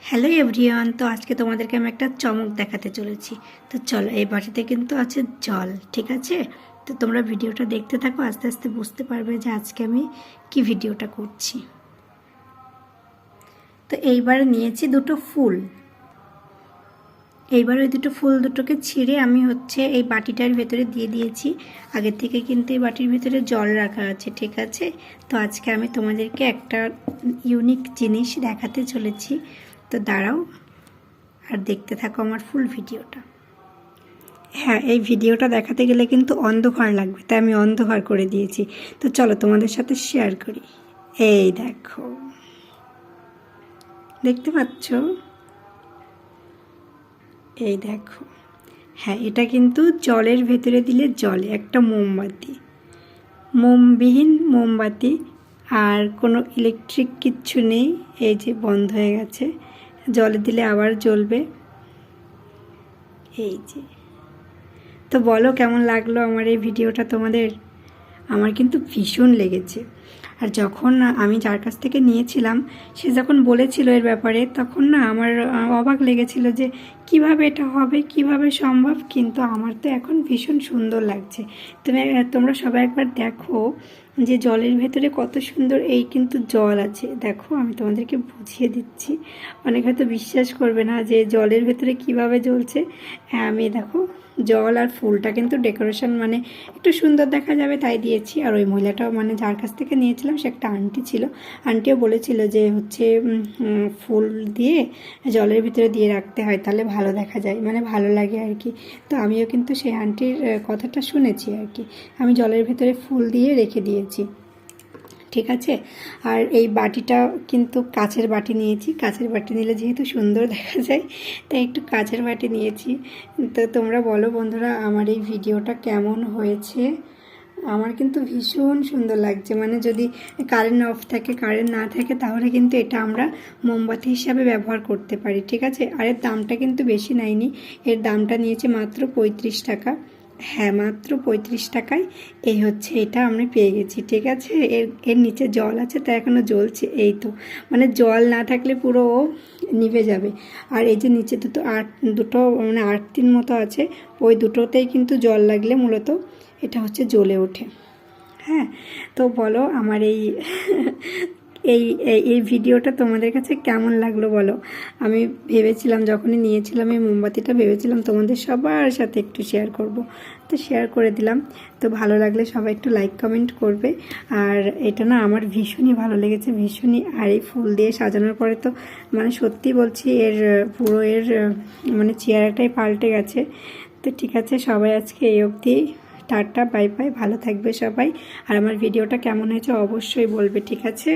Hello everyone, তো আজকে তোমাদেরকে আমি একটা চমক দেখাতে চলেছি। তো চলো, এই বাটিতে কিন্তু আছে জল, ঠিক আছে? তো তোমরা ভিডিওটা দেখতে থাকো, আস্তে আস্তে বুঝতে পারবে যে আজকে আমি কি ভিডিওটা করছি। তো এইবারে নিয়েছি দুটো ফুল। এইবার ওই দুটো ফুল দুটোকে ছিঁড়ে আমি এই বাটিটার ভেতরে দিয়ে দিয়েছি। আগের থেকে কিন্তু এই বাটির ভেতরে জল রাখা আছে, ঠিক আছে? তো আজকে আমি তোমাদেরকে একটা ইউনিক জিনিস দেখাতে চলেছি। তো দাঁড়াও আর দেখতে থাকো আমার ফুল ভিডিওটা। হ্যাঁ, এই ভিডিওটা দেখাতে গেলে কিন্তু অন্ধকার লাগবে, তাই আমি অন্ধকার করে দিয়েছি। তো চলো তোমাদের সাথে শেয়ার করি। এই দেখো, দেখতে পাচ্ছ? এই দেখো, হ্যাঁ, এটা কিন্তু জলের ভেতরে দিলে জলে একটা মোমবাতি, মোমবিহীন মোমবাতি, আর কোনো ইলেকট্রিক কিচ্ছু নেই। এই যে বন্ধ হয়ে গেছে, জলে দিলে আবার জ্বলবে। এই যে, তো বলো কেমন লাগলো আমার এই ভিডিওটা তোমাদের? আমার কিন্তু ভীষণ লেগেছে। আর যখন আমি যার কাছ থেকে নিয়েছিলাম, সে যখন বলেছিল এর ব্যাপারে, তখন না আমার অবাক লেগেছিল যে কিভাবে এটা হবে, কিভাবে সম্ভব। কিন্তু আমার তো এখন ভীষণ সুন্দর লাগছে। তোমরা সবাই একবার দেখো যে জলের ভেতরে কত সুন্দর এই কিন্তু জল আছে। দেখো, আমি তোমাদেরকে বুঝিয়ে দিচ্ছি, অনেক হয়তো বিশ্বাস করবে না যে জলের ভেতরে কিভাবে জ্বলছে। হ্যাঁ, আমি দেখো, জল আর ফুলটা কিন্তু ডেকোরেশন মানে একটু সুন্দর দেখা যাবে তাই দিয়েছি। আর ওই মহিলাটাও মানে যার কাছ থেকে নিয়েছিলাম সে একটা আন্টি ছিল, আন্টিও বলেছিল যে ফুল দিয়ে জলের ভিতরে দিয়ে রাখতে হয়, তাহলে ভালো দেখা যায়, মানে ভালো লাগে আর কি। তো আমিও কিন্তু সেই আন্টির কথাটা শুনেছি আর কি। আমি জলের ভিতরে ফুল দিয়ে রেখে দিয়েছি, ঠিক আছে? আর এই বাটিটা কিন্তু কাচের বাটি নিয়েছি। কাচের বাটি নিলে যেহেতু সুন্দর দেখা যায়, তাই একটু কাচের বাটি নিয়েছি। তো তোমরা বলো বন্ধুরা, আমার এই ভিডিওটা কেমন হয়েছে? আমার কিন্তু ভীষণ সুন্দর লাগছে। মানে যদি কারেন্ট অফ থাকে, কারেন্ট না থাকে, তাহলে কিন্তু এটা আমরা মোমবাতি হিসাবে ব্যবহার করতে পারি, ঠিক আছে? আর এর দামটা কিন্তু বেশি নেয়নি, এর দামটা নিয়েছে মাত্র 35 টাকা। হ্যাঁ, মাত্র 35 টাকায় এটা আমি পেয়ে গেছি, ঠিক আছে? এর নিচে জল আছে, তাই এখনও জ্বলছে। এই তো, মানে জল না থাকলে পুরো নিভে যাবে। আর এই যে নিচে দুটো মানে আর্থিন মতো আছে, ওই দুটোতেই কিন্তু জল লাগলে মূলত এটা জ্বলে ওঠে। হ্যাঁ, তো বলো আমার এই এই ভিডিওটা তোমাদের কাছে কেমন লাগলো বলো? আমি ভেবেছিলাম যখনই নিয়েছিলাম এই মোমবাতিটা, ভেবেছিলাম তোমাদের সবার সাথে একটু শেয়ার করব, তো শেয়ার করে দিলাম। তো ভালো লাগলে সবাই একটু লাইক কমেন্ট করবে। আর এটা না আমার ভীষণই ভালো লেগেছে, ভীষণই। আর এই ফুল দিয়ে সাজানোর পরে তো মানে সত্যি বলছি, পুরো মানে চেহারাটাই পাল্টে গেছে। তো ঠিক আছে, সবাই আজকে এই অবধি, টাটা, বাই বাই, ভালো থাকবে সবাই। আর আমার ভিডিওটা কেমন হয়েছে অবশ্যই বলবে, ঠিক আছে?